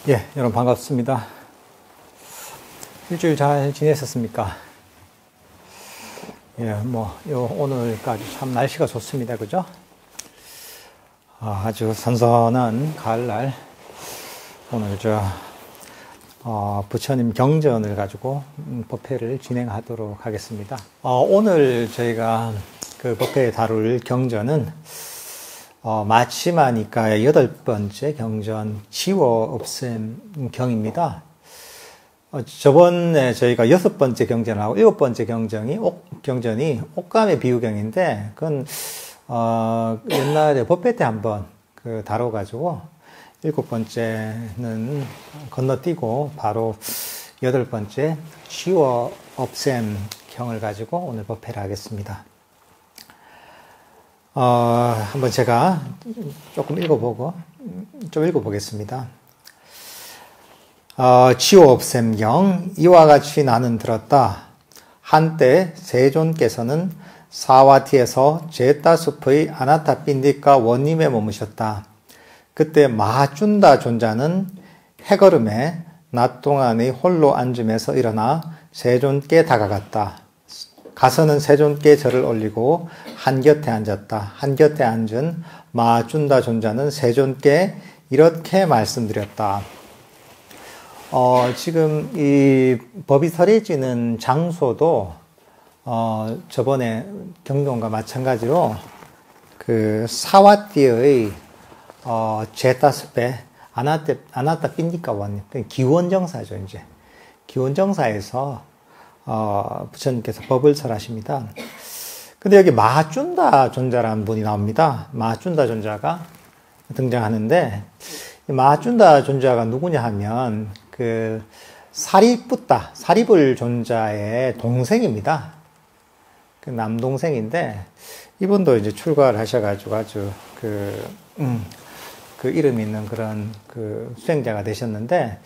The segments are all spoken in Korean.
예, 여러분 반갑습니다. 일주일 잘 지내셨습니까? 예, 오늘까지 참 날씨가 좋습니다. 그죠? 아주 선선한 가을날, 오늘 부처님 경전을 가지고 법회를 진행하도록 하겠습니다. 오늘 저희가 그 법회에 다룰 경전은 마치마니까의 8번째 경전 지워 없앰 경입니다. 저번에 저희가 6번째 경전을 하고 7번째 경전이 옥감의 비유경인데, 그건 옛날에 법회 때 한번 다뤄가지고 7번째는 건너뛰고 바로 8번째 지워 없앰 경을 가지고 오늘 법회를 하겠습니다. 한번 제가 조금 읽어보겠습니다. 지워 없앰 경. 이와 같이 나는 들었다. 한때 세존께서는 사와티에서 제따숲의 아나타핀디카 원님에 머무셨다. 그때 마하쭌다 존자는 해걸음에 낮 동안의 홀로 앉음에서 일어나 세존께 다가갔다. 가서는 세존께 절을 올리고 한곁에 앉았다. 한곁에 앉은 마하쭌다 존자는 세존께 이렇게 말씀드렸다. 지금 이 법이 설해지는 장소도 저번에 경전과 마찬가지로 그 사와띠의 제타스페 아나타 핀디카 원님, 기원정사죠. 이제 기원정사에서 부처님께서 법을 설하십니다. 근데 여기 마하쭌다 존자라는 분이 나옵니다. 마하쭌다 존자가 등장하는데, 이 마하쭌다 존자가 누구냐 하면 그 사리불 존자의 동생입니다. 그 남동생인데, 이분도 이제 출가를 하셔가지고 아주 그 이름 있는 그런 그 수행자가 되셨는데,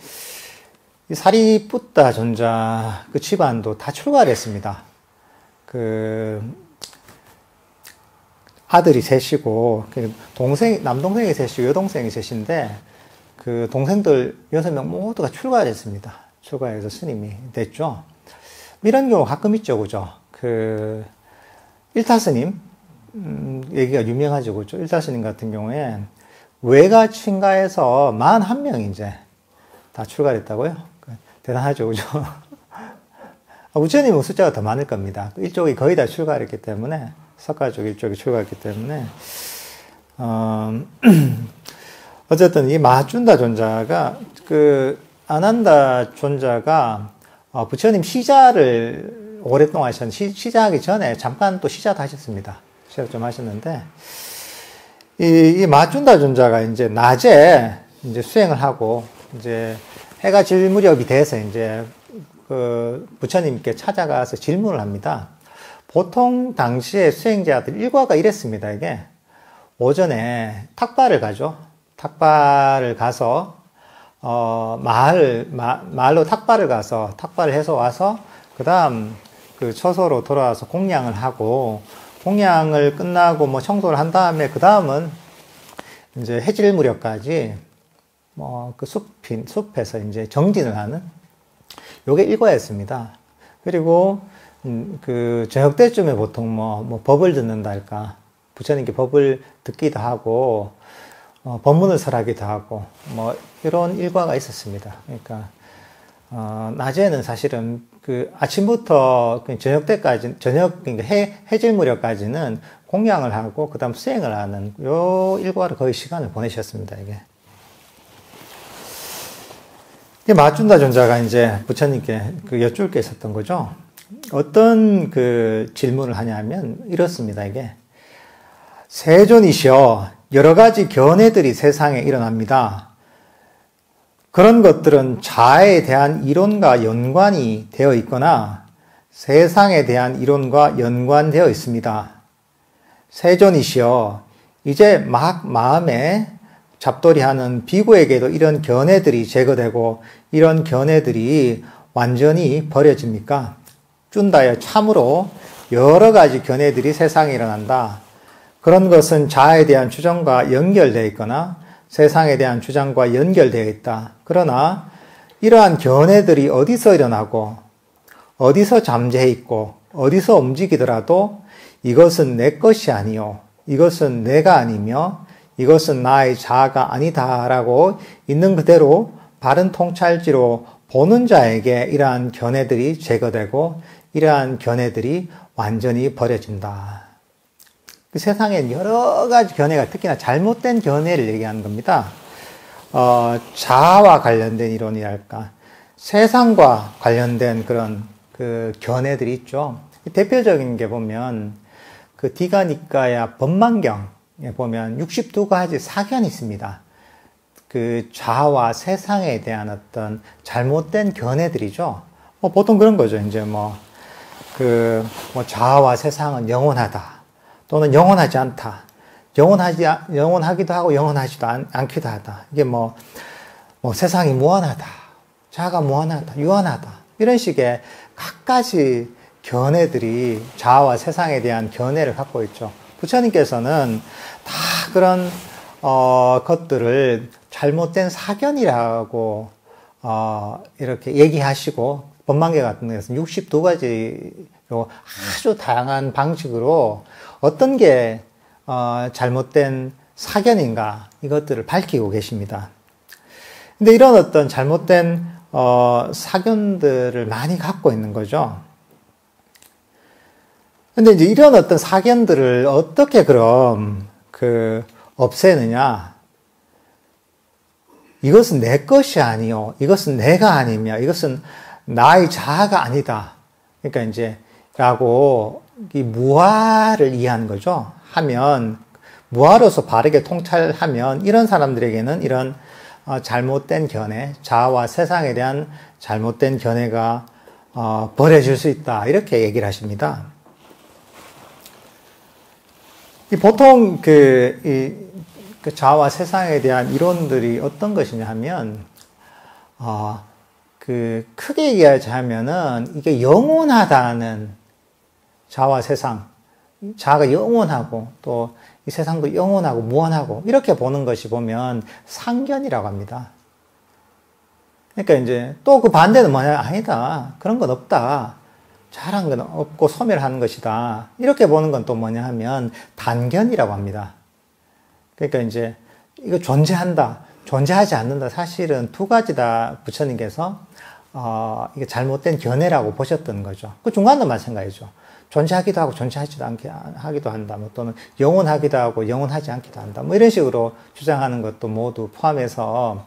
이 사리불 존자 그 집안도 다 출가를 했습니다. 아들이 셋이고, 남동생이 셋이고, 여동생이 셋인데, 그 동생들 6명 모두가 출가를 했습니다. 출가해서 스님이 됐죠. 이런 경우 가끔 있죠, 그죠? 일타스님, 얘기가 유명하죠, 그죠? 일타스님 같은 경우에 외가 친가에서 41명이 이제 다 출가를 했다고요? 대단하죠, 그죠? 부처님은 숫자가 더 많을 겁니다. 일쪽이 거의 다 출가를 했기 때문에, 석가족 일쪽이 출가했기 때문에, 어쨌든 이 마하쭌다 존자가, 아난다 존자가, 부처님 시자를 오랫동안 하셨는데, 시자하기 전에 잠깐 또 시자도 하셨습니다. 시자 좀 하셨는데, 이 마하쭌다 존자가 이제 낮에 이제 수행을 하고, 이제 해가 질 무렵이 돼서 이제 부처님께 찾아가서 질문을 합니다. 보통 당시에 수행자들 일과가 이랬습니다. 이게 오전에 탁발을 가죠. 탁발을 가서 마을로 탁발을 가서 탁발을 해서 와서 그다음 처소로 돌아와서 공양을 하고, 공양을 끝나고 청소를 한 다음에 그다음은 이제 해질 무렵까지 숲에서 이제 정진을 하는, 요게 일과였습니다. 그리고, 저녁 때쯤에 보통 법을 듣는다 할까, 부처님께 법을 듣기도 하고, 법문을 설하기도 하고, 이런 일과가 있었습니다. 그러니까, 낮에는 사실은 아침부터 저녁 때까지, 그러니까 해질 무렵까지는 공양을 하고, 그 다음 수행을 하는, 요 일과로 거의 시간을 보내셨습니다, 이게. 마하쭌다 존자가 이제 부처님께 여쭐 게 있었던 거죠. 어떤 질문을 하냐면 이렇습니다, 이게. 세존이시여, 여러 가지 견해들이 세상에 일어납니다. 그런 것들은 자아에 대한 이론과 연관이 되어 있거나 세상에 대한 이론과 연관되어 있습니다. 세존이시여, 이제 막 마음에 잡돌이하는 비구에게도 이런 견해들이 제거되고 이런 견해들이 완전히 버려집니까? 쭌다여, 참으로 여러 가지 견해들이 세상에 일어난다. 그런 것은 자아에 대한 추정과 연결되어 있거나 세상에 대한 주장과 연결되어 있다. 그러나 이러한 견해들이 어디서 일어나고 어디서 잠재해 있고 어디서 움직이더라도 이것은 내 것이 아니요. 이것은 내가 아니며 이것은 나의 자아가 아니다라고 있는 그대로 바른 통찰지로 보는 자에게 이러한 견해들이 제거되고 이러한 견해들이 완전히 버려진다. 그 세상엔 여러 가지 견해가 특히나 잘못된 견해를 얘기하는 겁니다. 자아와 관련된 이론이랄까, 세상과 관련된 그런 그 견해들이 있죠. 대표적인 게 보면 그 디가니까야 법망경에 보면 62가지 사견이 있습니다. 그 자아와 세상에 대한 어떤 잘못된 견해들이죠. 보통 그런 거죠. 이제 자아와 세상은 영원하다. 또는 영원하지 않다. 영원하기도 하고 영원하지도 않기도 하다. 이게 세상이 무한하다. 자아가 무한하다. 유한하다. 이런 식의 갖가지 견해들이 자아와 세상에 대한 견해를 갖고 있죠. 부처님께서는 다 그런 것들을 잘못된 사견이라고 이렇게 얘기하시고 법망계 같은 데서 62가지로 아주 다양한 방식으로 어떤 게 잘못된 사견인가 이것들을 밝히고 계십니다. 근데 이런 어떤 잘못된 사견들을 많이 갖고 있는 거죠. 근데 이제 이런 어떤 사견들을 어떻게 그럼 없애느냐? 이것은 내 것이 아니요. 이것은 내가 아니며 이것은 나의 자아가 아니다. 그러니까 이제 라고 이 무아를 이해하는 거죠. 하면 무아로서 바르게 통찰하면 이런 사람들에게는 이런 잘못된 견해, 자아와 세상에 대한 잘못된 견해가 버려질 수 있다. 이렇게 얘기를 하십니다. 보통 그 자아와 세상에 대한 이론들이 어떤 것이냐 하면, 크게 얘기하자면은, 이게 영원하다는 자아와 세상, 자아가 영원하고, 또 이 세상도 영원하고, 무한하고, 이렇게 보는 것이 보면 상견이라고 합니다. 그러니까 이제 또 그 반대는 뭐냐? 아니다. 그런 건 없다. 잘한 건 없고 소멸하는 것이다. 이렇게 보는 건 또 뭐냐 하면 단견이라고 합니다. 그러니까 이제 이거 존재한다, 존재하지 않는다. 사실은 두 가지다 부처님께서 이게 잘못된 견해라고 보셨던 거죠. 그 중간도 마찬가지죠. 존재하기도 하고 존재하지도 않게 하기도 한다. 또는 영원하기도 하고 영원하지 않기도 한다. 이런 식으로 주장하는 것도 모두 포함해서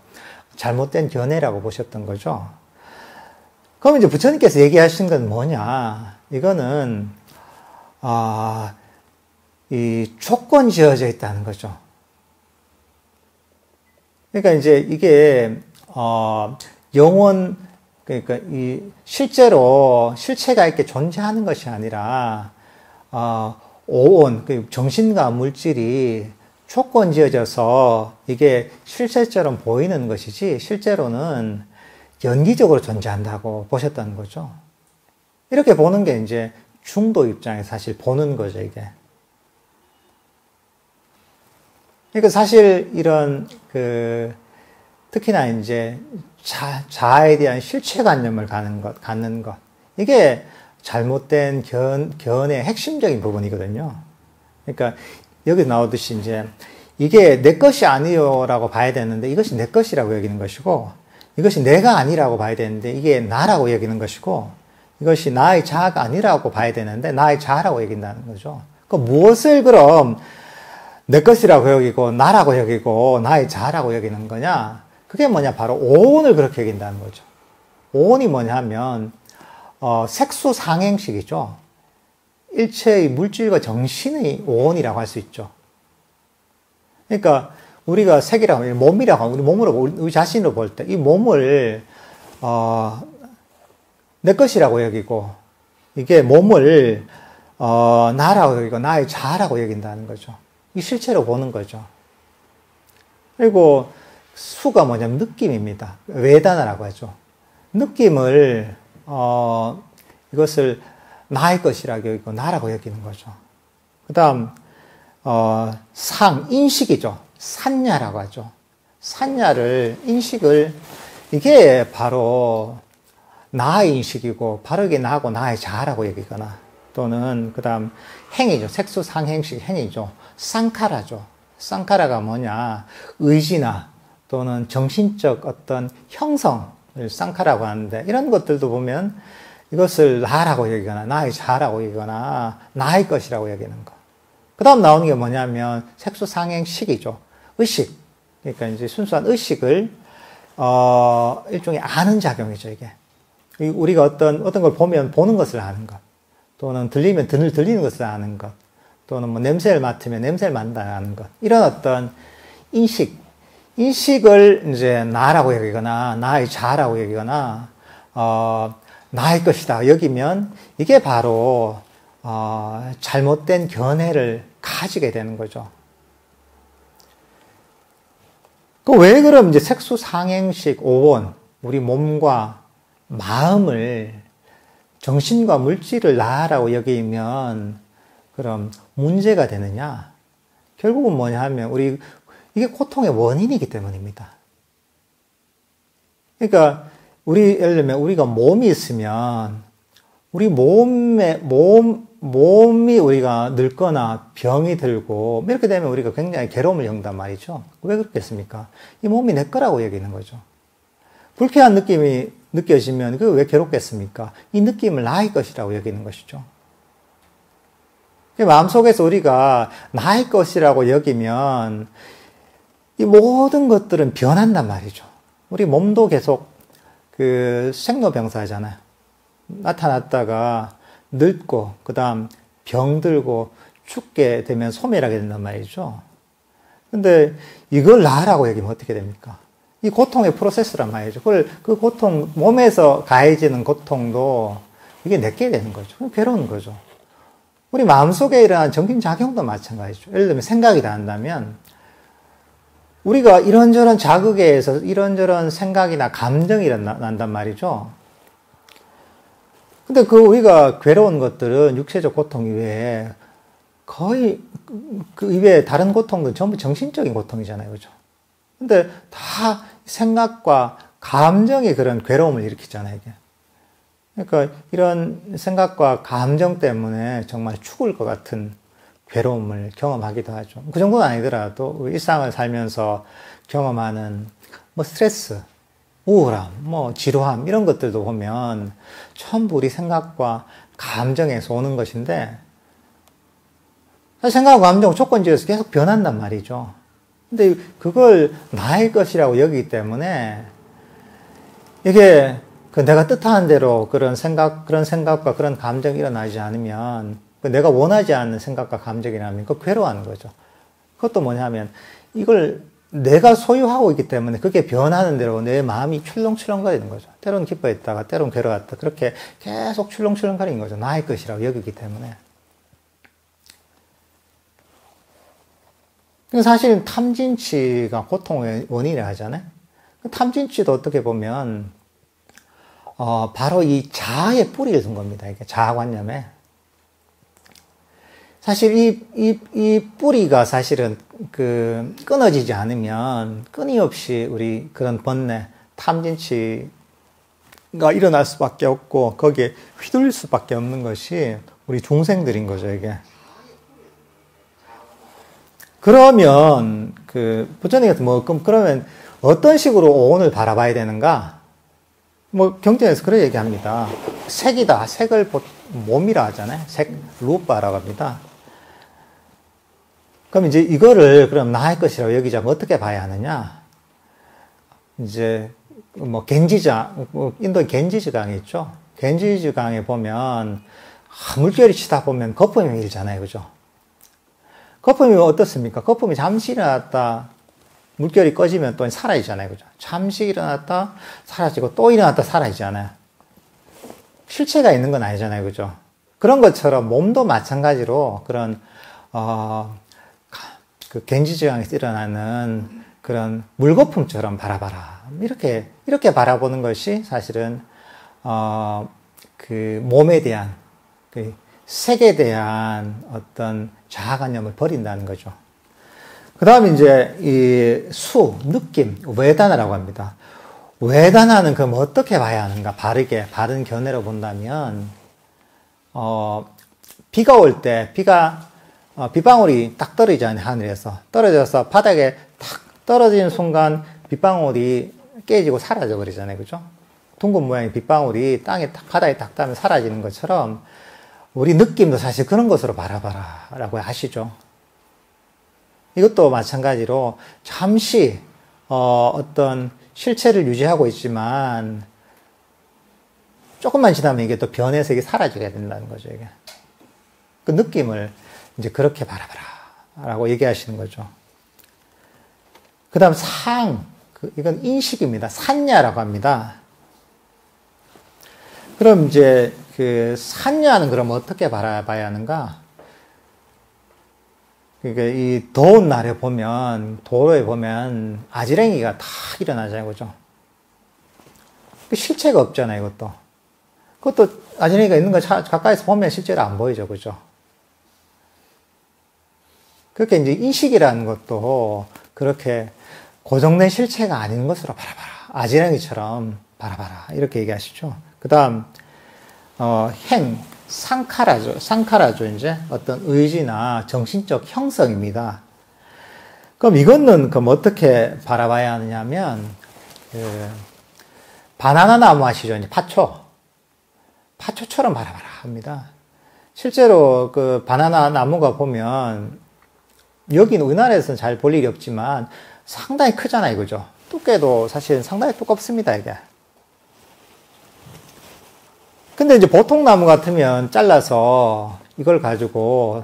잘못된 견해라고 보셨던 거죠. 그럼 이제 부처님께서 얘기하신 건 뭐냐? 이거는 이 조건 지어져 있다는 거죠. 그러니까 이제 이게 그러니까 이 실제로 실체가 이렇게 존재하는 것이 아니라 오온, 정신과 물질이 조건 지어져서 이게 실체처럼 보이는 것이지 실제로는 연기적으로 존재한다고 보셨다는 거죠. 이렇게 보는 게 이제 중도 입장에 사실 보는 거죠, 이게. 그러니까 사실 이런 특히나 이제 자아에 대한 실체관념을 갖는 것. 이게 잘못된 견해의 핵심적인 부분이거든요. 그러니까 여기 나오듯이 이제 이게 내 것이 아니요라고 봐야 되는데 이것이 내 것이라고 여기는 것이고 이것이 내가 아니라고 봐야 되는데 이게 나라고 여기는 것이고 이것이 나의 자아가 아니라고 봐야 되는데 나의 자아라고 여긴다는 거죠. 무엇을 그럼 내 것이라고 여기고 나라고 여기고 나의 자아라고 여기는 거냐? 그게 뭐냐? 바로 오온을 그렇게 여긴다는 거죠. 오온이 뭐냐 하면 색수상행식이죠. 일체의 물질과 정신의 오온이라고 할 수 있죠. 그러니까 우리가 색이라고 하면 몸이라고 하면 우리 몸으로 우리 자신으로 볼 때 이 몸을 내 것이라고 여기고 이게 몸을 나라고 여기고 나의 자아라고 여긴다는 거죠. 이 실체로 보는 거죠. 그리고 수가 뭐냐면 느낌입니다. 외다나라고 하죠. 느낌을 이것을 나의 것이라고 여기고 나라고 여기는 거죠. 그 다음 인식이죠. 산야라고 하죠. 산야를, 인식을, 이게 바로 나의 인식이고, 바르게 나하고 나의 자아라고 여기거나, 또는, 그 다음, 행위죠. 색수상행식 행위죠. 쌍카라죠. 쌍카라가 뭐냐, 의지나, 또는 정신적 어떤 형성을 쌍카라고 하는데, 이런 것들도 보면, 이것을 나라고 여기거나, 나의 자아라고 여기거나, 나의 것이라고 여기는 거. 그 다음 나오는 게 뭐냐면, 색수상행식이죠. 의식. 그러니까 이제 순수한 의식을, 일종의 아는 작용이죠, 이게. 우리가 어떤 걸 보면 보는 것을 아는 것. 또는 들리면 들리는 것을 아는 것. 또는 뭐 냄새를 맡으면 냄새를 맡는다는 것. 이런 어떤 인식을 이제 나라고 여기거나, 나의 자아라고 여기거나, 나의 것이다 여기면, 이게 바로, 잘못된 견해를 가지게 되는 거죠. 왜 그럼 이제 색수상행식 5원, 우리 몸과 마음을, 정신과 물질을 나라고 여기면, 그럼 문제가 되느냐? 결국은 뭐냐 하면, 이게 고통의 원인이기 때문입니다. 그러니까, 예를 들면 우리가 몸이 있으면, 우리 몸이 우리가 늙거나 병이 들고, 이렇게 되면 우리가 굉장히 괴로움을 겪는단 말이죠. 왜 그렇겠습니까? 이 몸이 내 거라고 여기는 거죠. 불쾌한 느낌이 느껴지면 그게 왜 괴롭겠습니까? 이 느낌을 나의 것이라고 여기는 것이죠. 마음속에서 우리가 나의 것이라고 여기면 이 모든 것들은 변한단 말이죠. 우리 몸도 계속 생로병사잖아요. 나타났다가 늙고, 그 다음 병들고 죽게 되면 소멸하게 된단 말이죠. 근데 이걸 나라고 여기면 어떻게 됩니까? 이 고통의 프로세스란 말이죠. 그 고통, 몸에서 가해지는 고통도 이게 내게 되는 거죠. 괴로운 거죠. 우리 마음속에 일어난 정신작용도 마찬가지죠. 예를 들면 생각이 난다면, 우리가 이런저런 자극에 의해서 이런저런 생각이나 감정이 난단 말이죠. 근데 우리가 괴로운 것들은 육체적 고통 이외에 거의 그 이외에 다른 고통들은 전부 정신적인 고통이잖아요. 그죠? 근데 다 생각과 감정이 그런 괴로움을 일으키잖아요, 이게. 그러니까 이런 생각과 감정 때문에 정말 죽을 것 같은 괴로움을 경험하기도 하죠. 그 정도는 아니더라도 일상을 살면서 경험하는 뭐 스트레스, 우울함, 뭐 지루함 이런 것들도 보면 전부 우리 생각과 감정에서 오는 것인데, 사실 생각과 감정은 조건지어서 계속 변한단 말이죠. 근데 그걸 나의 것이라고 여기기 때문에 이게 내가 뜻하는 대로 그런 생각과 그런 감정이 일어나지 않으면, 내가 원하지 않는 생각과 감정이라면 그 괴로워하는 거죠. 그것도 뭐냐면 이걸 내가 소유하고 있기 때문에 그게 변하는 대로 내 마음이 출렁출렁거리는 거죠. 때로는 기뻐했다가 때로는 괴로웠다. 그렇게 계속 출렁출렁거리는 거죠. 나의 것이라고 여기기 때문에. 사실 탐진치가 고통의 원인이라 하잖아요. 탐진치도 어떻게 보면 바로 이 자아의 뿌리를 둔 겁니다. 이게 자아관념에. 사실 이 뿌리가 사실은 끊어지지 않으면 끊임없이 우리 그런 번뇌, 탐진치가 일어날 수밖에 없고 거기에 휘둘릴 수밖에 없는 것이 우리 중생들인 거죠, 이게. 그러면 부처님께서 그러면 어떤 식으로 오온을 바라봐야 되는가? 경전에서 그런 얘기합니다. 색이다. 색을 몸이라 하잖아요. 색, 루파라고 합니다. 그럼 이제 이거를 그럼 나의 것이라고 여기자면 어떻게 봐야 하느냐? 이제 겐지자, 인도 겐지즈강이 있죠. 겐지즈강에 보면 물결이 치다 보면 거품이 일잖아요, 그죠? 거품이 어떻습니까? 거품이 잠시 일어났다 물결이 꺼지면 또 사라지잖아요, 그죠? 잠시 일어났다 사라지고 또 일어났다 사라지잖아요. 실체가 있는 건 아니잖아요, 그죠? 그런 것처럼 몸도 마찬가지로 그런 겐지즈강에서 일어나는 그런 물거품처럼 바라봐라. 이렇게 바라보는 것이 사실은 몸에 대한 색에 대한 어떤 자아관념을 버린다는 거죠. 그 다음에 이제 이 느낌, 외단화라고 합니다. 외단화는 그럼 어떻게 봐야 하는가? 바른 견해로 본다면, 비가 올 때, 빗방울이 딱 떨어지잖아요, 하늘에서. 떨어져서 바닥에 탁 떨어지는 순간 빗방울이 깨지고 사라져 버리잖아요, 그죠? 둥근 모양의 빗방울이 바닥에 딱 닿으면 사라지는 것처럼, 우리 느낌도 사실 그런 것으로 바라봐라, 라고 하시죠. 이것도 마찬가지로 잠시 어떤 실체를 유지하고 있지만 조금만 지나면 이게 또 변해서 이게 사라지게 된다는 거죠. 이게 그 느낌을 이제 그렇게 바라봐라라고 얘기하시는 거죠. 그다음 이건 인식입니다. 산야라고 합니다. 그럼 이제 그 산야는 그럼 어떻게 바라봐야 하는가? 그러니까 이 더운 날에 보면, 도로에 보면 아지랭이가 다 일어나잖아요. 그죠? 실체가 없잖아요, 이것도. 그것도 아지랭이가 있는 거 가까이서 보면 실제로 안 보이죠. 그죠? 그렇게 이제 인식이라는 것도 그렇게 고정된 실체가 아닌 것으로 바라봐라. 아지랭이처럼 바라봐라. 이렇게 얘기하시죠. 그 다음, 상카라죠, 이제. 어떤 의지나 정신적 형성입니다. 그럼 이거는 어떻게 바라봐야 하느냐면, 바나나 나무 아시죠? 이제 파초처럼 바라봐라 합니다. 실제로 그 바나나 나무가 보면, 여기는 우리나라에서는 잘 볼 일이 없지만, 상당히 크잖아요, 그죠? 두께도 사실 상당히 두껍습니다, 이게. 근데 이제 보통 나무 같으면 잘라서 이걸 가지고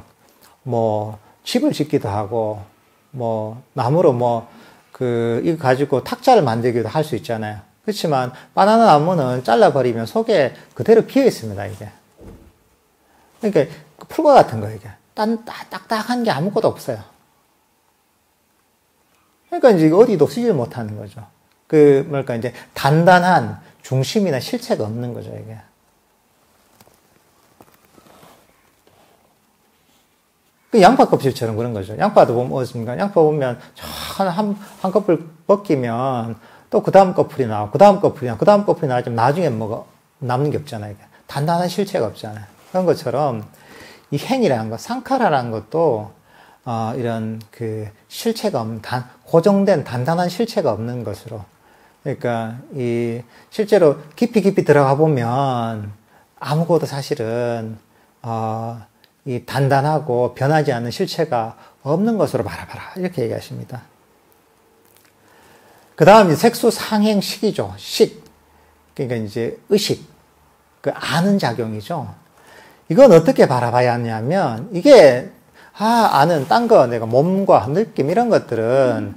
뭐 집을 짓기도 하고 뭐 나무로 이거 가지고 탁자를 만들기도 할 수 있잖아요. 그렇지만 바나나 나무는 잘라버리면 속에 그대로 비어 있습니다, 이게. 그러니까 풀과 같은 거예요, 이게. 딱딱한 게 아무것도 없어요. 그러니까 이제 어디도 쓰질 못하는 거죠. 이제 단단한 중심이나 실체가 없는 거죠, 이게. 양파 껍질처럼 그런 거죠. 양파도 보면 어떻습니까? 양파 보면 한 껍질 벗기면 또 그 다음 껍질이 나오고, 그 다음 껍질이 나오고, 그 다음 껍질이 나오지만 나중에 남는 게 없잖아요. 단단한 실체가 없잖아요. 그런 것처럼 이 행이라는 것, 상카라라는 것도 이런 그 실체가 없는, 고정된 단단한 실체가 없는 것으로. 그러니까 실제로 깊이 들어가 보면 아무것도 사실은 이 단단하고 변하지 않는 실체가 없는 것으로 바라봐라. 이렇게 얘기하십니다. 그 다음 색수 상행식이죠. 그러니까 이제 의식. 아는 작용이죠. 이건 어떻게 바라봐야 하냐면, 이게, 딴 거, 내가 몸과 느낌, 이런 것들은,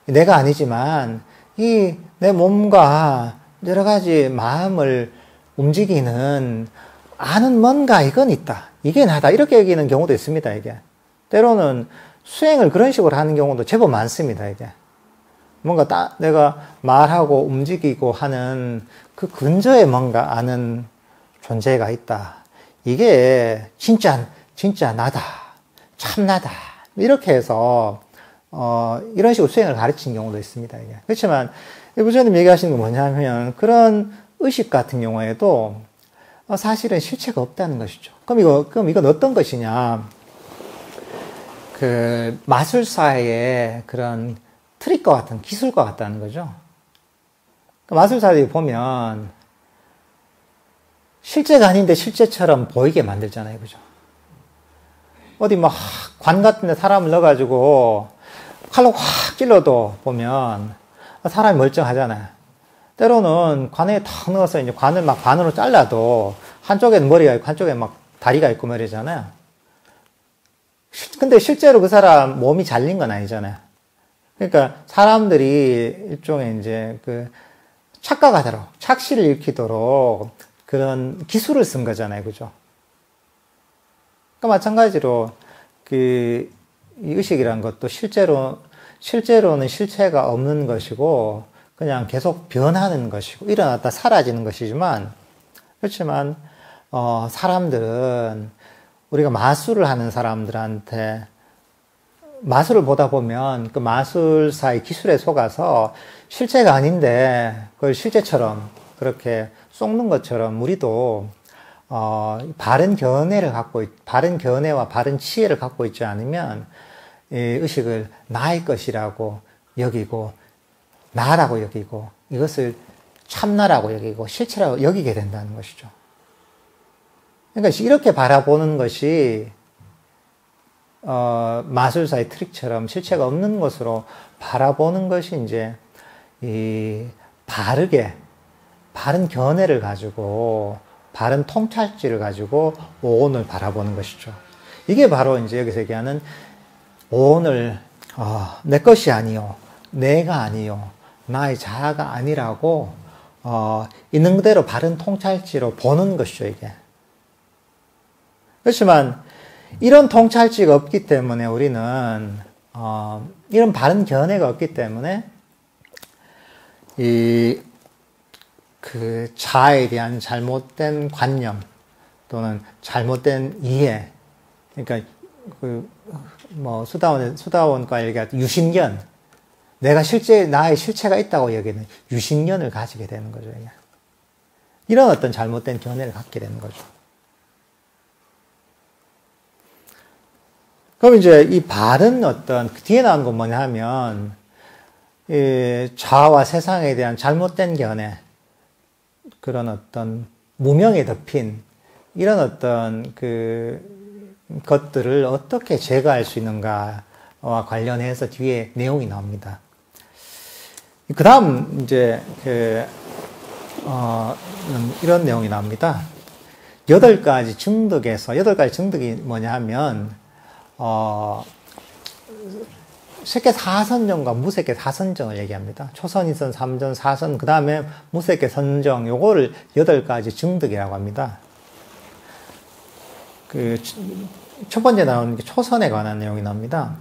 내가 아니지만, 내 몸과 여러 가지 마음을 움직이는 아는 뭔가 이건 있다. 이게 나다. 이렇게 여기는 경우도 있습니다, 이게. 때로는 수행을 그런 식으로 하는 경우도 제법 많습니다, 이게. 뭔가 내가 말하고 움직이고 하는 그 근저에 뭔가 아는 존재가 있다. 이게 진짜 나다. 참 나다. 이렇게 해서, 이런 식으로 수행을 가르치는 경우도 있습니다, 이게. 그렇지만, 부처님 얘기하시는 건 뭐냐면, 그런 의식 같은 경우에도 사실은 실체가 없다는 것이죠. 그럼 이건 어떤 것이냐? 마술사의 그런 트릭과 같은 기술과 같다는 거죠. 마술사들이 보면 실제가 아닌데 실제처럼 보이게 만들잖아요, 그죠? 어디 관 같은 데 사람을 넣어가지고 칼로 확 찔러도 보면 사람이 멀쩡하잖아요. 때로는 관에 탁 넣어서 이제 관을 반으로 잘라도 한쪽에는 머리가 있고 한쪽에 다리가 있고 말이잖아요. 근데 실제로 그 사람 몸이 잘린 건 아니잖아요. 그러니까 사람들이 일종의 이제 착각하도록, 착시를 일으키도록 그런 기술을 쓴 거잖아요. 그죠? 그러니까 마찬가지로 이 의식이란 것도 실제로는 실체가 없는 것이고 그냥 계속 변하는 것이고 일어났다 사라지는 것이지만 그렇지만 사람들은 우리가 마술을 하는 사람들한테 마술을 보다 보면 그 마술사의 기술에 속아서 실제가 아닌데 그걸 실제처럼 그렇게 속는 것처럼 우리도 바른 견해와 바른 지혜를 갖고 있지 않으면 이 의식을 나의 것이라고 여기고 나라고 여기고 이것을 참나라고 여기고 실체라고 여기게 된다는 것이죠. 그러니까 이렇게 바라보는 것이 마술사의 트릭처럼 실체가 없는 것으로 바라보는 것이 이제 이 바른 견해를 가지고 바른 통찰지를 가지고 오온을 바라보는 것이죠. 이게 바로 이제 여기서 얘기하는 오온을 내 것이 아니요, 내가 아니요, 나의 자아가 아니라고 있는 그대로 바른 통찰지로 보는 것이죠, 이게. 그렇지만 이런 통찰지가 없기 때문에 우리는 이런 바른 견해가 없기 때문에 그 자아에 대한 잘못된 관념 또는 잘못된 이해, 그러니까 수다원과 얘기할 때 유신견, 내가 나의 실체가 있다고 여기는 유신견을 가지게 되는 거죠. 그냥. 이런 어떤 잘못된 견해를 갖게 되는 거죠. 그럼 이제 이 바른 어떤 뒤에 나온 건 뭐냐 하면 자아와 세상에 대한 잘못된 견해, 그런 어떤 무명에 덮인 이런 어떤 것들을 어떻게 제거할 수 있는가와 관련해서 뒤에 내용이 나옵니다. 그 다음 이제 이런 내용이 나옵니다. 8가지 증득이 뭐냐 하면 색계 사선정과 무색계 사선정을 얘기합니다. 초선이선, 삼전, 사선, 그 다음에 무색계 선정, 요거를 8가지 증득이라고 합니다. 첫 번째 나오는 게 초선에 관한 내용이 나옵니다.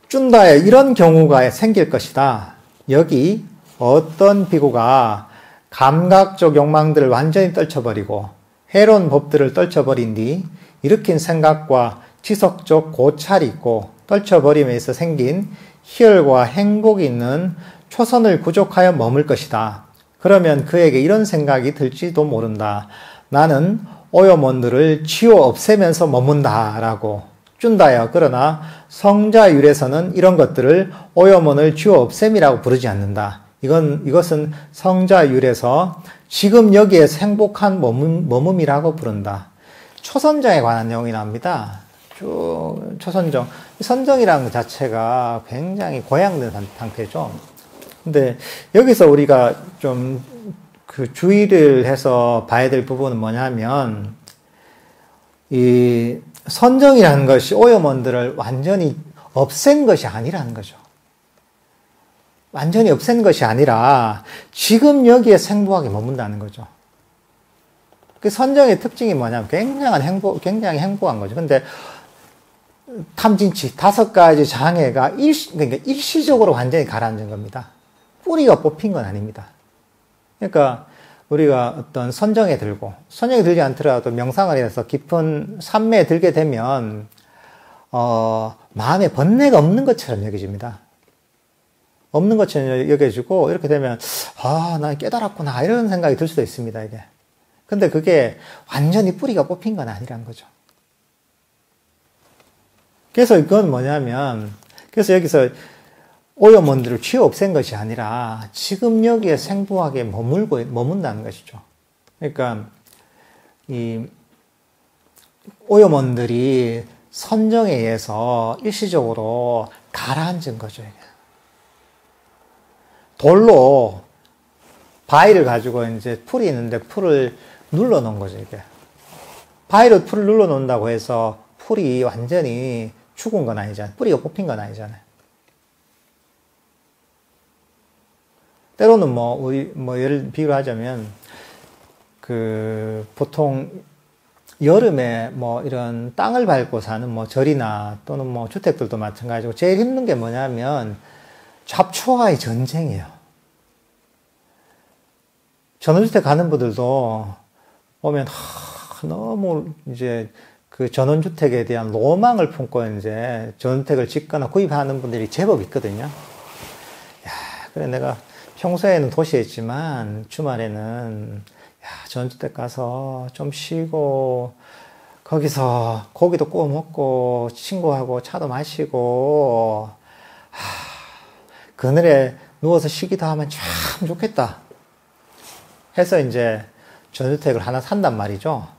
쭌다에 이런 경우가 생길 것이다. 여기 어떤 비구가 감각적 욕망들을 완전히 떨쳐버리고 해로운 법들을 떨쳐버린 뒤 일으킨 생각과 지속적 고찰이 있고 떨쳐버림에서 생긴 희열과 행복이 있는 초선을 구족하여 머물 것이다. 그러면 그에게 이런 생각이 들지도 모른다. 나는 오염원들을 지워 없애면서 머문다. 라고 쭌다여. 그러나 성자율에서는 이런 것들을 오염원을 지워 없앰이라고 부르지 않는다. 이것은 성자율에서 지금 여기에서 행복한 머뭅이라고 부른다. 초선정에 관한 내용이 나옵니다. 쭉 초선정. 선정이라는 것 자체가 굉장히 고양된 상태죠. 근데 여기서 우리가 좀 주의를 해서 봐야 될 부분은 뭐냐면, 이 선정이라는 것이 오염원들을 완전히 없앤 것이 아니라는 거죠. 완전히 없앤 것이 아니라 지금 여기에 생부하게 머문다는 거죠. 그 선정의 특징이 뭐냐면 굉장히 행복한 거죠. 근데 탐진치 5가지 장애가 그러니까 일시적으로 완전히 가라앉은 겁니다. 뿌리가 뽑힌 건 아닙니다. 그러니까 우리가 어떤 선정에 들지 않더라도 명상을 해서 깊은 산매에 들게 되면 마음에 번뇌가 없는 것처럼 여겨집니다. 없는 것처럼 여겨지고 이렇게 되면 난 깨달았구나 이런 생각이 들 수도 있습니다. 이게. 근데 그게 완전히 뿌리가 뽑힌 건 아니란 거죠. 그래서 이건 뭐냐면, 그래서 여기서 오염원들을 지워 없앤 것이 아니라 지금 여기에 생부하게 머문다는 것이죠. 그러니까 이 오염원들이 선정에 의해서 일시적으로 가라앉은 거죠. 이게. 돌로 바위를 가지고 이제 풀이 있는데 풀을 눌러 놓은 거죠. 이게. 바위로 풀을 눌러 놓는다고 해서 풀이 완전히 죽은 건 아니잖아요. 뿌리가 뽑힌 건 아니잖아요. 때로는 예를 비유를 하자면, 보통 여름에 이런 땅을 밟고 사는 절이나 또는 주택들도 마찬가지고 제일 힘든 게 뭐냐면 잡초와의 전쟁이에요. 전원주택 가는 분들도 보면, 너무 이제 그 전원주택에 대한 로망을 품고 이제 전원주택을 짓거나 구입하는 분들이 제법 있거든요. 야, 그래 내가 평소에는 도시에 있지만 주말에는 전원주택 가서 좀 쉬고 거기서 고기도 구워 먹고 친구하고 차도 마시고 그늘에 누워서 쉬기도 하면 참 좋겠다 해서 이제 전원주택을 하나 산단 말이죠.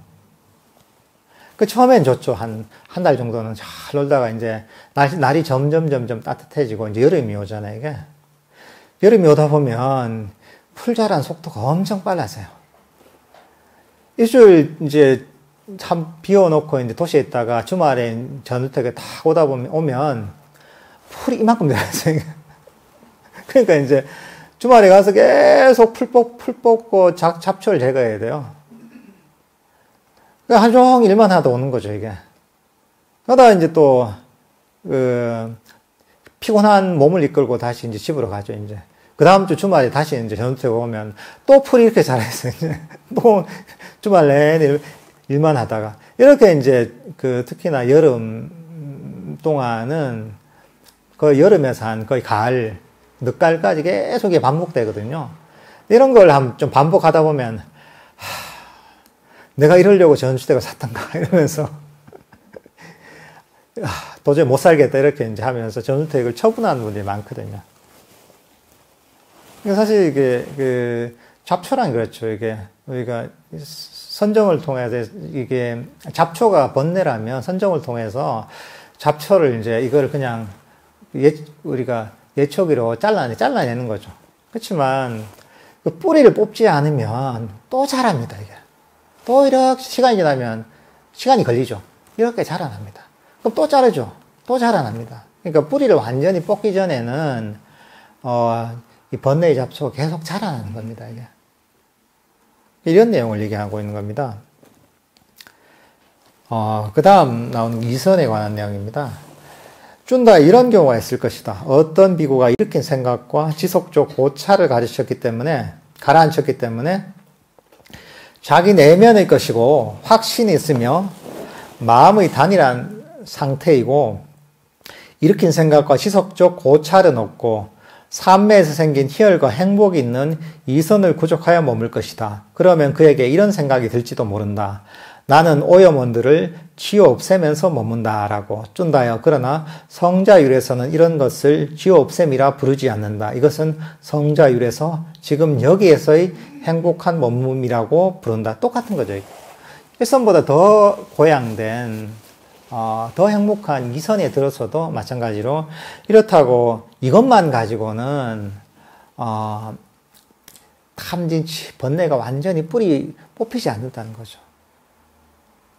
그 처음엔 좋죠. 한 달 정도는 잘 놀다가 이제 날이 점점 따뜻해지고 이제 여름이 오잖아요, 이게. 여름이 오다 보면 풀 자란 속도가 엄청 빨라져요. 일주일 이제 참 비워놓고 이제 도시에 있다가 주말에 전원주택에 딱 오면 풀이 이만큼 자라요. 그러니까 이제 주말에 가서 계속 풀 뽑고 잡초를 제거해야 돼요. 하루 종일 일만 하다 오는 거죠, 이게. 그러다 이제 또, 피곤한 몸을 이끌고 다시 이제 집으로 가죠, 이제. 그 다음 주 주말에 다시 이제 전원주택 오면 또 풀이 이렇게 자라있어요, 이제. 또 주말 내내 일만 하다가. 이렇게 이제 특히나 여름 동안은 거의 여름에서 한 거의 가을, 늦가을까지 계속 이게 반복되거든요. 이런 걸 좀 반복하다 보면, 내가 이러려고 전원주택을 샀던가 이러면서 도저히 못 살겠다 이렇게 이제 하면서 전원주택을 처분하는 분들이 많거든요. 사실 이게 잡초란 그렇죠. 이게 우리가 선정을 통해서 이게 잡초가 번뇌라면 선정을 통해서 잡초를 이제 이걸 그냥 우리가 예초기로 잘라내는 거죠. 그렇지만 그 뿌리를 뽑지 않으면 또 자랍니다, 이게. 또 이렇게 시간이 지나면 시간이 걸리죠. 이렇게 자라납니다. 그럼 또 자르죠. 또 자라납니다. 그러니까 뿌리를 완전히 뽑기 전에는 이 번뇌의 잡초가 계속 자라나는 겁니다, 이게. 이런 내용을 얘기하고 있는 겁니다. 그 다음 나오는 이선에 관한 내용입니다. 쭌다 이런 경우가 있을 것이다. 어떤 비구가 일으킨 생각과 지속적 고찰을 가르쳤기 때문에 가라앉혔기 때문에 자기 내면의 것이고 확신이 있으며 마음의 단일한 상태이고 일으킨 생각과 지속적 고찰은 없고 삶에서 생긴 희열과 행복이 있는 이선을 구족하여 머물 것이다. 그러면 그에게 이런 생각이 들지도 모른다. 나는 오염원들을 지워 없애면서 머문다 라고 쭌다요. 그러나 성자율에서는 이런 것을 지워 없앰이라 부르지 않는다. 이것은 성자율에서 지금 여기에서의 행복한 머문이라고 부른다. 똑같은 거죠. 일선보다 더 고양된 더 행복한 이선에 들어서도 마찬가지로 이렇다고 이것만 가지고는 탐진치 번뇌가 완전히 뿌리 뽑히지 않는다는 거죠.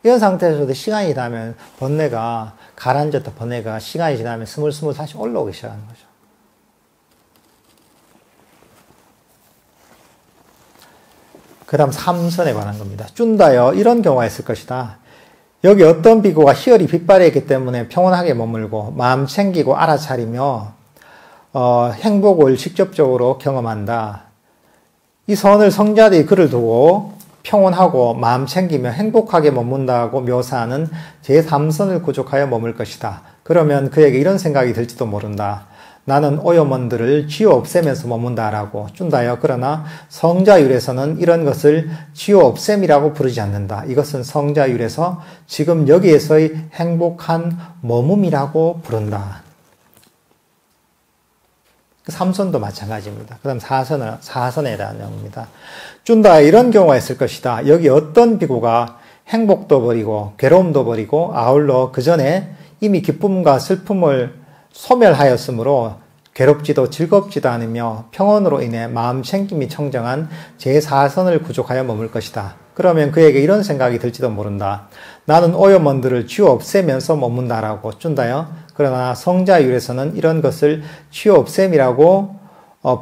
이런 상태에서도 시간이 지나면 번뇌가 가라앉았던 번뇌가 시간이 지나면 스물스물 다시 올라오기 시작하는 거죠. 그 다음 3선에 관한 겁니다. 쭌다여 이런 경우가 있을 것이다. 여기 어떤 비구가 희열이 빗발해 있기 때문에 평온하게 머물고 마음 챙기고 알아차리며 행복을 직접적으로 경험한다. 이 선을 성자들이 그를 두고 평온하고 마음 챙기며 행복하게 머문다고 묘사하는 제3선을 구족하여 머물 것이다. 그러면 그에게 이런 생각이 들지도 모른다. 나는 오염원들을 지워 없애면서 머문다라고 쭌다요. 그러나 성자율에서는 이런 것을 지워 없앰이라고 부르지 않는다. 이것은 성자율에서 지금 여기에서의 행복한 머뭅이라고 부른다. 3선도 마찬가지입니다. 그 다음 4선에 대한 내용입니다. 쭌다 이런 경우가 있을 것이다. 여기 어떤 비구가 행복도 버리고 괴로움도 버리고 아울러 그 전에 이미 기쁨과 슬픔을 소멸하였으므로 괴롭지도 즐겁지도 않으며 평온으로 인해 마음 챙김이 청정한 제4선을 구족하여 머물 것이다. 그러면 그에게 이런 생각이 들지도 모른다. 나는 오염원들을 지워 없애면서 머문다라고 쭌다요. 그러나 성자율에서는 이런 것을 지워 없앰이라고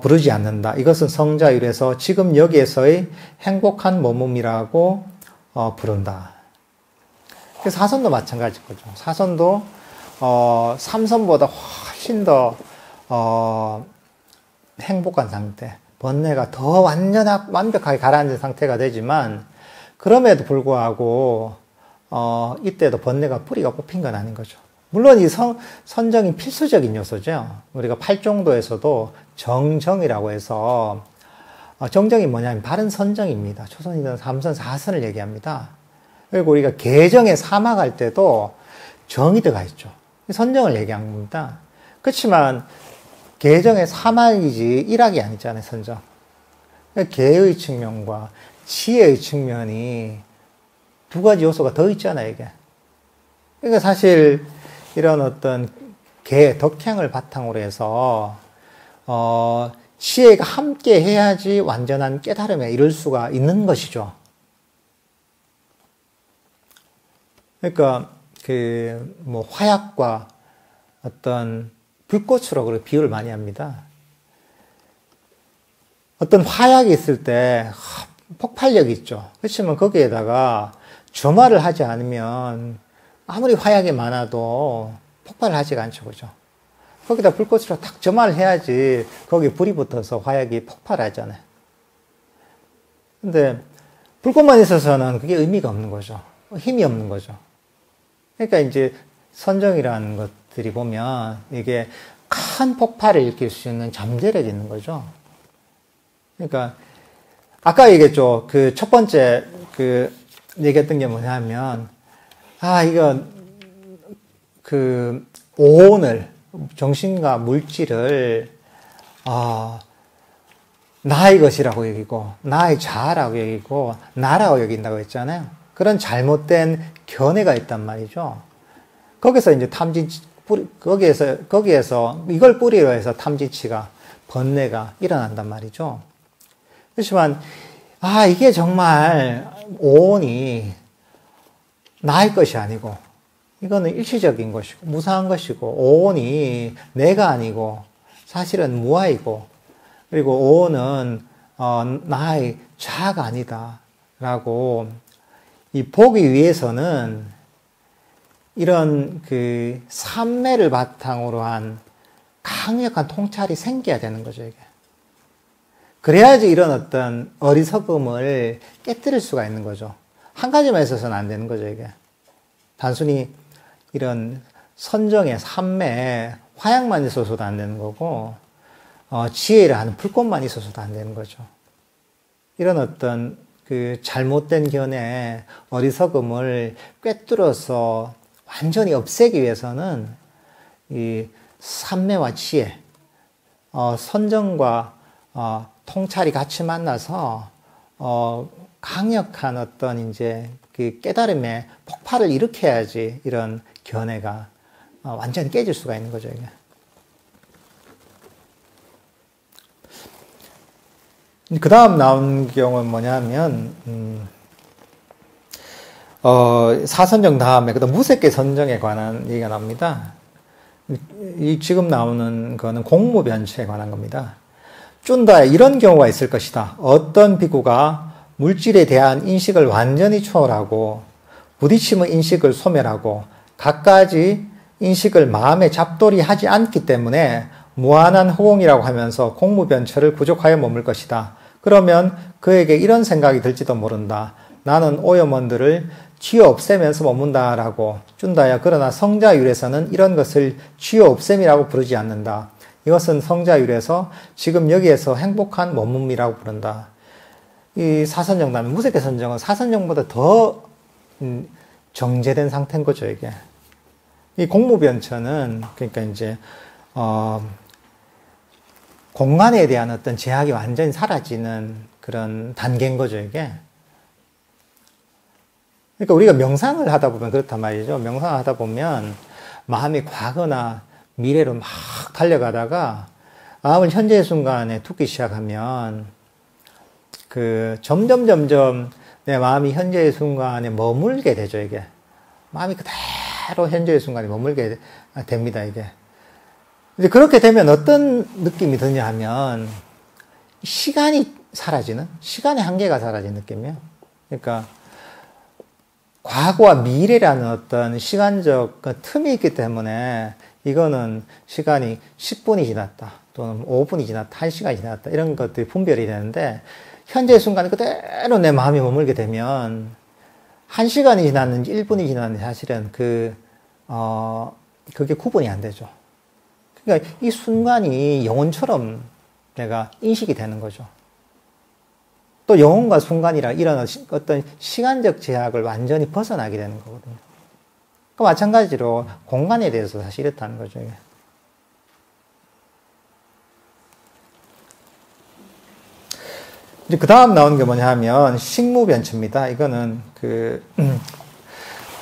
부르지 않는다. 이것은 성자율에서 지금 여기에서의 행복한 머뭅이라고 부른다. 그래서 4선도 마찬가지일 거죠. 4선도 3선보다 훨씬 더 행복한 상태, 번뇌가 더 완벽하게 가라앉은 상태가 되지만 그럼에도 불구하고 이때도 번뇌가 뿌리가 뽑힌 건 아닌 거죠. 물론 이 선정이 필수적인 요소죠. 우리가 팔종도에서도 정정이라고 해서 정정이 뭐냐면 바른 선정입니다. 초선이든 삼선, 사선을 얘기합니다. 그리고 우리가 계정에 사막할 때도 정이 들어가 있죠. 선정을 얘기한 겁니다. 그렇지만 계정의 사막이지 일학이 아니잖아요, 선정. 그러니까 계의 측면과 지혜의 측면이 두 가지 요소가 더 있잖아요, 이게. 그러니까 사실 이런 어떤 덕향을 바탕으로 해서 지혜가 함께 해야지 완전한 깨달음에 이를 수가 있는 것이죠. 그러니까 화약과 어떤 불꽃으로 그렇게 비유를 많이 합니다. 어떤 화약이 있을 때 폭발력이 있죠. 그렇지만 거기에다가 점화를 하지 않으면 아무리 화약이 많아도 폭발을 하지가 않죠. 그죠? 거기다 불꽃으로 탁 점화를 해야지 거기에 불이 붙어서 화약이 폭발하잖아요. 근데 불꽃만 있어서는 그게 의미가 없는 거죠. 힘이 없는 거죠. 그러니까 이제 선정이라는 것들이 보면 이게 큰 폭발을 일으킬 수 있는 잠재력이 있는 거죠. 그러니까 아까 얘기했죠. 그 첫 번째 얘기했던 게 뭐냐면 이거 오온을 정신과 물질을 나의 것이라고 여기고 나의 자아라고 여기고 나라고 여긴다고 했잖아요. 그런 잘못된 견해가 있단 말이죠. 거기서 이제 거기에서 이걸 뿌리로 해서 탐진치가 번뇌가 일어난단 말이죠. 그렇지만 이게 정말 오온이 나의 것이 아니고 이거는 일시적인 것이고 무상한 것이고 오온이 내가 아니고 사실은 무아이고 그리고 오온은 나의 자아가 아니다 라고 이 보기 위해서는 이런 삼매를 바탕으로 한 강력한 통찰이 생겨야 되는 거죠, 이게. 그래야지 이런 어떤 어리석음을 깨뜨릴 수가 있는 거죠. 한 가지만 있어서는 안 되는 거죠, 이게. 단순히 이런 선정의 삼매에 화약만 있어서도 안 되는 거고, 지혜라는 불꽃만 있어서도 안 되는 거죠. 이런 어떤 잘못된 견해, 어리석음을 꿰뚫어서 완전히 없애기 위해서는 이 삼매와 지혜, 선정과 통찰이 같이 만나서 강력한 어떤 이제 깨달음의 폭발을 일으켜야지 이런 견해가 완전히 깨질 수가 있는 거죠, 이게. 그 다음 나온 경우는 뭐냐면, 사선정 다음에, 그 다음 무색계 선정에 관한 얘기가 나옵니다. 지금 나오는 거는 공무변체에 관한 겁니다. 쭌다에 이런 경우가 있을 것이다. 어떤 비구가 물질에 대한 인식을 완전히 초월하고, 부딪힘의 인식을 소멸하고, 갖가지 인식을 마음에 잡돌이 하지 않기 때문에 무한한 허공이라고 하면서 공무변체를 부족하여 머물 것이다. 그러면 그에게 이런 생각이 들지도 모른다. 나는 오염원들을 쥐어 없애면서 머문다라고. 쭌다야, 그러나 성자율에서는 이런 것을 쥐어 없앰이라고 부르지 않는다. 이것은 성자율에서 지금 여기에서 행복한 머문이라고 부른다. 이 사선정다면 무색계 선정은 사선정보다 더 정제된 상태인 거죠, 이게. 이 공무변체는 그러니까 이제 공간에 대한 어떤 제약이 완전히 사라지는 그런 단계인 거죠, 이게. 그러니까 우리가 명상을 하다 보면 그렇단 말이죠. 명상을 하다 보면 마음이 과거나 미래로 막 달려가다가 마음을 현재의 순간에 두기 시작하면 점점 내 마음이 현재의 순간에 머물게 되죠, 이게. 마음이 그대로 현재의 순간에 머물게 됩니다, 이게. 이제 그렇게 되면 어떤 느낌이 드냐 하면 시간이 사라지는, 시간의 한계가 사라지는 느낌이에요. 그러니까 과거와 미래라는 어떤 시간적 틈이 있기 때문에 이거는 시간이 10분이 지났다 또는 5분이 지났다, 1시간이 지났다 이런 것들이 분별이 되는데 현재의 순간에 그대로 내 마음이 머물게 되면 1시간이 지났는지 1분이 지났는지 사실은 그게 구분이 안 되죠. 그러니까 이 순간이 영혼처럼 내가 인식이 되는 거죠. 또 영혼과 순간이라 이런 어떤 시간적 제약을 완전히 벗어나게 되는 거거든요. 그 마찬가지로 공간에 대해서 사실 이렇다는 거죠. 이제 그 다음 나오는 게 뭐냐 하면 식무변처입니다. 이거는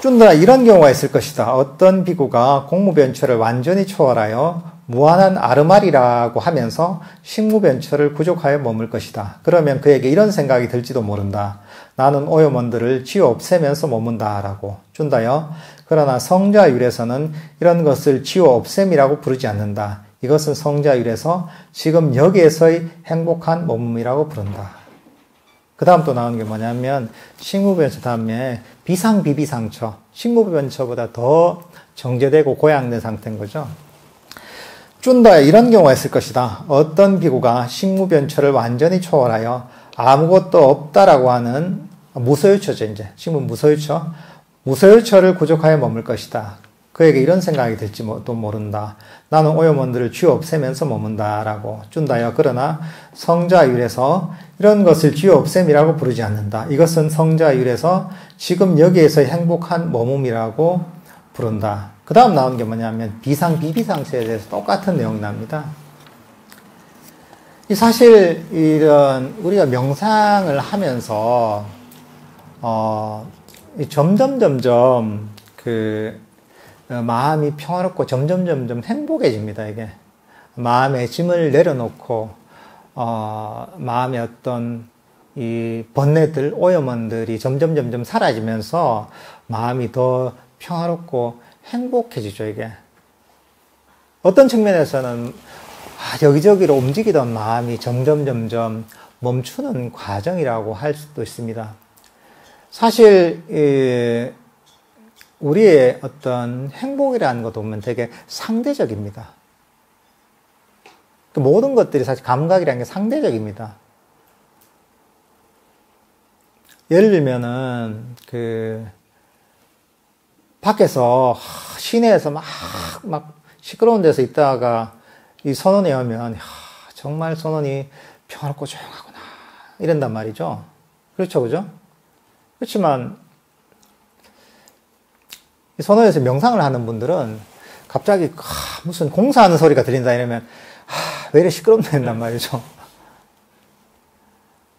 쭌다 이런 경우가 있을 것이다. 어떤 비구가 공무변처를 완전히 초월하여 무한한 아르마리라고 하면서 식무변처를 부족하여 머물 것이다. 그러면 그에게 이런 생각이 들지도 모른다. 나는 오염원들을 지워 없애면서 머문다. 라고 쭌다여. 그러나 성자율에서는 이런 것을 지워 없앰이라고 부르지 않는다. 이것은 성자율에서 지금 여기에서의 행복한 머뭄이라고 부른다. 그 다음 또 나오는 게 뭐냐면 식무변처 다음에 비상비비상처. 식무변처보다 더 정제되고 고양된 상태인 거죠. 쭌다에 이런 경우가 있을 것이다. 어떤 비구가 식무변처를 완전히 초월하여 아무것도 없다라고 하는 무소유처죠. 이제 식무 무소유처. 무소유처를 구족하여 머물 것이다. 그에게 이런 생각이 들지도 모른다. 나는 오염원들을 쥐어 없애면서 머문다. 라고 쭌다여. 그러나 성자율에서 이런 것을 쥐어 없앰이라고 부르지 않는다. 이것은 성자율에서 지금 여기에서의 행복한 머뭄이라고 부른다. 그 다음 나오는 게 뭐냐면 비상비비상처에 대해서 똑같은 내용이 납니다. 사실 이런 우리가 명상을 하면서 점점 마음이 평화롭고 점점 행복해집니다. 이게 마음의 짐을 내려놓고 마음의 어떤 이 번뇌들, 오염원들이 점점 사라지면서 마음이 더 평화롭고 행복해지죠. 이게 어떤 측면에서는 여기저기로 움직이던 마음이 점점 멈추는 과정이라고 할 수도 있습니다. 사실 우리의 어떤 행복이라는 것도 보면 되게 상대적입니다. 모든 것들이 사실 감각이라는 게 상대적입니다. 예를 들면은 밖에서 시내에서 막 시끄러운 데서 있다가 이 선원에 오면 정말 선원이 평화롭고 조용하구나 이런단 말이죠. 그렇죠, 그죠? 그렇지만 이 선원에서 명상을 하는 분들은 갑자기 무슨 공사하는 소리가 들린다 이러면 왜 이래 시끄럽나 했단 말이죠.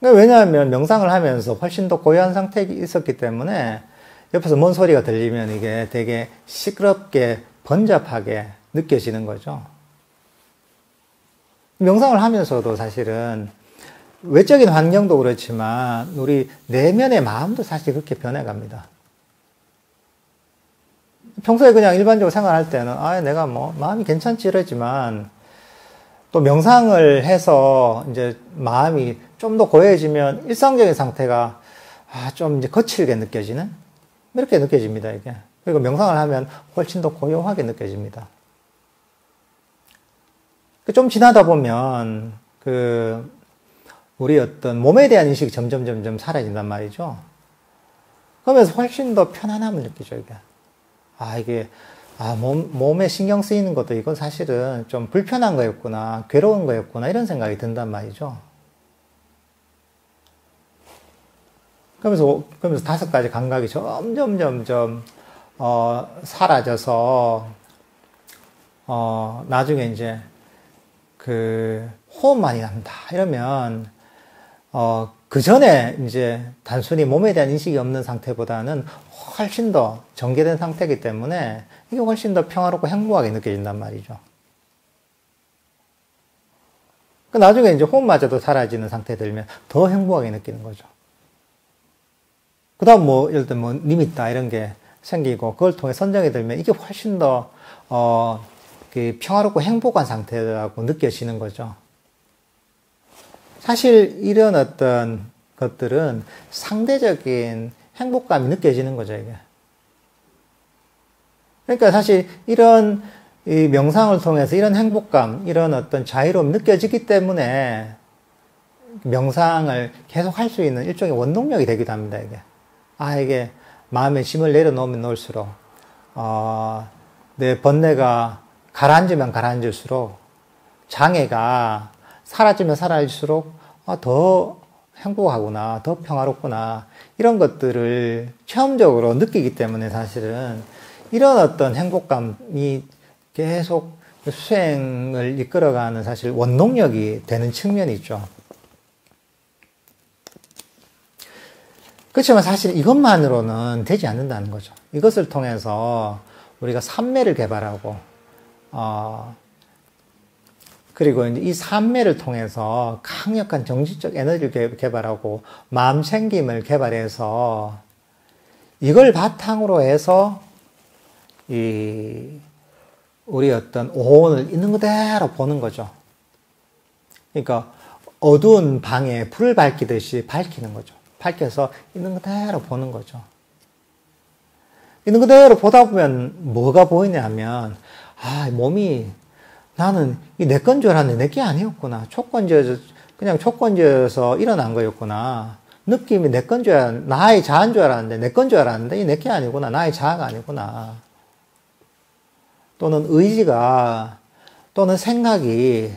왜냐하면 명상을 하면서 훨씬 더 고요한 상태에 있었기 때문에 옆에서 뭔 소리가 들리면 이게 되게 시끄럽게 번잡하게 느껴지는 거죠. 명상을 하면서도 사실은 외적인 환경도 그렇지만 우리 내면의 마음도 사실 그렇게 변해갑니다. 평소에 그냥 일반적으로 생활할 때는 내가 마음이 괜찮지 이러지만 또 명상을 해서 이제 마음이 좀 더 고요해지면 일상적인 상태가 좀 이제 거칠게 느껴지는 이렇게 느껴집니다, 이게. 그리고 명상을 하면 훨씬 더 고요하게 느껴집니다. 좀 지나다 보면 우리 어떤 몸에 대한 인식이 점점 사라진단 말이죠. 그러면서 훨씬 더 편안함을 느끼죠, 이게. 이게 몸에 신경 쓰이는 것도 이건 사실은 좀 불편한 거였구나, 괴로운 거였구나 이런 생각이 든단 말이죠. 그러면서 5가지 감각이 점점 사라져서 나중에 이제 호흡만이 난다 이러면 그 전에 이제 단순히 몸에 대한 인식이 없는 상태보다는 훨씬 더 전개된 상태이기 때문에 이게 훨씬 더 평화롭고 행복하게 느껴진단 말이죠. 나중에 이제 호흡마저도 사라지는 상태에 들면 더 행복하게 느끼는 거죠. 그 다음 예를 들면 리미타 이런 게 생기고 그걸 통해 선정이 들면 이게 훨씬 더 평화롭고 행복한 상태라고 느껴지는 거죠. 사실 이런 어떤 것들은 상대적인 행복감이 느껴지는 거죠, 이게. 그러니까 사실 이런 이 명상을 통해서 이런 행복감, 이런 어떤 자유로움이 느껴지기 때문에 명상을 계속 할 수 있는 일종의 원동력이 되기도 합니다, 이게. 이게 마음의 짐을 내려놓으면 놓을수록, 내 번뇌가 가라앉으면 가라앉을수록, 장애가 사라지면 사라질수록, 더 행복하구나, 더 평화롭구나, 이런 것들을 체험적으로 느끼기 때문에 사실은 이런 어떤 행복감이 계속 수행을 이끌어가는 사실 원동력이 되는 측면이 있죠. 그렇지만 사실 이것만으로는 되지 않는다는 거죠. 이것을 통해서 우리가 삼매를 개발하고, 그리고 이제 이 삼매를 통해서 강력한 정신적 에너지를 개발하고, 마음 챙김을 개발해서, 이걸 바탕으로 해서, 우리 어떤 오온을 있는 그대로 보는 거죠. 그러니까, 어두운 방에 불을 밝히듯이 밝히는 거죠. 밝혀서 있는 그대로 보는 거죠. 있는 그대로 보다 보면 뭐가 보이냐 하면, 몸이, 나는 이 내 건 줄 알았는데 내 게 아니었구나. 그냥 조건지어서 일어난 거였구나. 느낌이 내 건 줄 알았는데, 나의 자아인 줄 알았는데, 내 건 줄 알았는데, 이 내 게 아니구나. 나의 자아가 아니구나. 또는 의지가, 또는 생각이,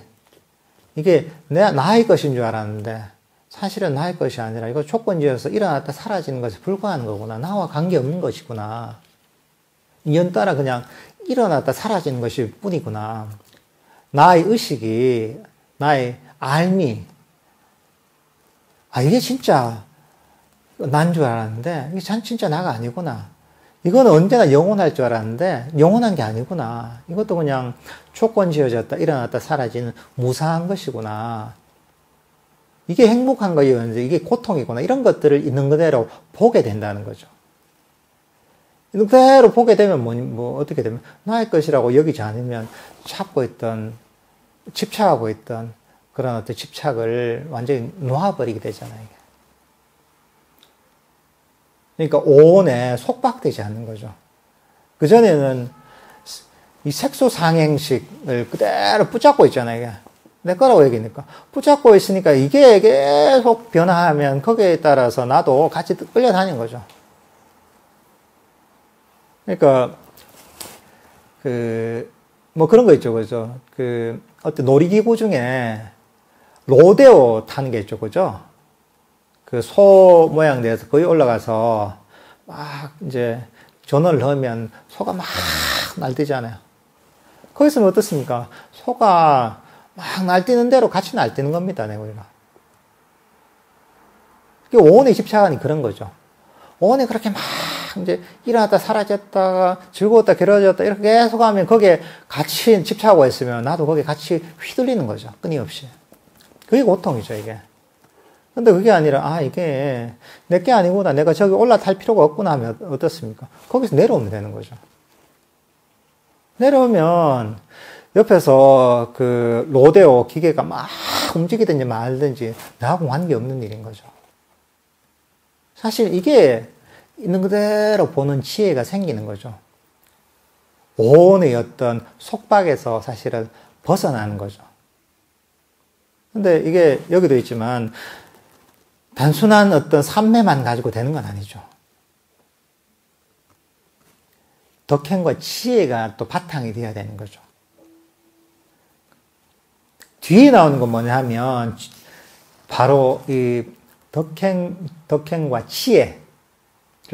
이게 나의 것인 줄 알았는데, 사실은 나의 것이 아니라 이거 조건지어서 일어났다 사라지는 것에 불과한 거구나. 나와 관계없는 것이구나. 인연 따라 그냥 일어났다 사라지는 것일 뿐이구나. 나의 의식이, 나의 알미, 이게 진짜 난 줄 알았는데 이게 진짜 나가 아니구나. 이거는 언제나 영원할 줄 알았는데 영원한 게 아니구나. 이것도 그냥 조건지어졌다 일어났다 사라지는 무상한 것이구나. 이게 행복한 거였는데 이게 고통이구나. 이런 것들을 있는 그대로 보게 된다는 거죠. 있는 그대로 보게 되면 어떻게 되면 나의 것이라고 여기지 않으면 찾고 있던, 집착하고 있던 그런 어떤 집착을 완전히 놓아버리게 되잖아요. 그러니까 오온에 속박되지 않는 거죠. 그전에는 이 색소상행식을 그대로 붙잡고 있잖아요. 이게. 내 거라고 얘기하니까. 붙잡고 있으니까 이게 계속 변화하면 거기에 따라서 나도 같이 끌려다니는 거죠. 그러니까, 그런 거 있죠. 그죠? 어떤 놀이기구 중에 로데오 타는 게 있죠. 그죠? 소 모양 돼서 거기 올라가서 막 이제 전원을 넣으면 소가 막 날뛰잖아요. 거기서는 어떻습니까? 소가 막 날뛰는 대로 같이 날뛰는 겁니다, 우리가. 오온에 집착하니 그런 거죠. 오온에 그렇게 막 이제 일어났다 사라졌다가 즐거웠다 괴로워졌다 이렇게 계속 하면 거기에 같이 집착하고 있으면 나도 거기에 같이 휘둘리는 거죠. 끊임없이. 그게 고통이죠, 이게. 근데 그게 아니라, 이게 내게 아니구나. 내가 저기 올라탈 필요가 없구나 하면 어떻습니까? 거기서 내려오면 되는 거죠. 내려오면 옆에서 로데오 기계가 막 움직이든지 말든지 나하고 관계없는 일인 거죠. 사실 이게 있는 그대로 보는 지혜가 생기는 거죠. 오온의 어떤 속박에서 사실은 벗어나는 거죠. 근데 이게 여기도 있지만 단순한 어떤 삼매만 가지고 되는 건 아니죠. 덕행과 지혜가 또 바탕이 되어야 되는 거죠. 뒤에 나오는 건 뭐냐 하면 바로 이 덕행과 지혜를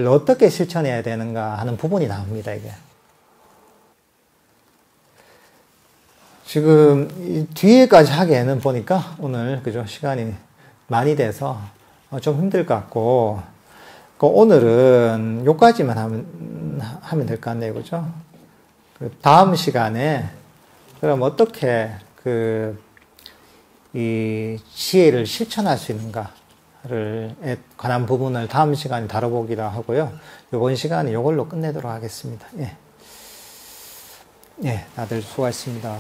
어떻게 실천해야 되는가 하는 부분이 나옵니다, 이게. 지금 이 뒤에까지 하기에는 보니까 오늘 그죠 시간이 많이 돼서 좀 힘들 것 같고 오늘은 요까지만 하면 될 것 같네요, 그죠? 다음 시간에 그럼 어떻게 이 지혜를 실천할 수 있는가를 관한 부분을 다음 시간에 다뤄보기로 하고요. 이번 시간에 이걸로 끝내도록 하겠습니다. 예, 다들 수고하셨습니다.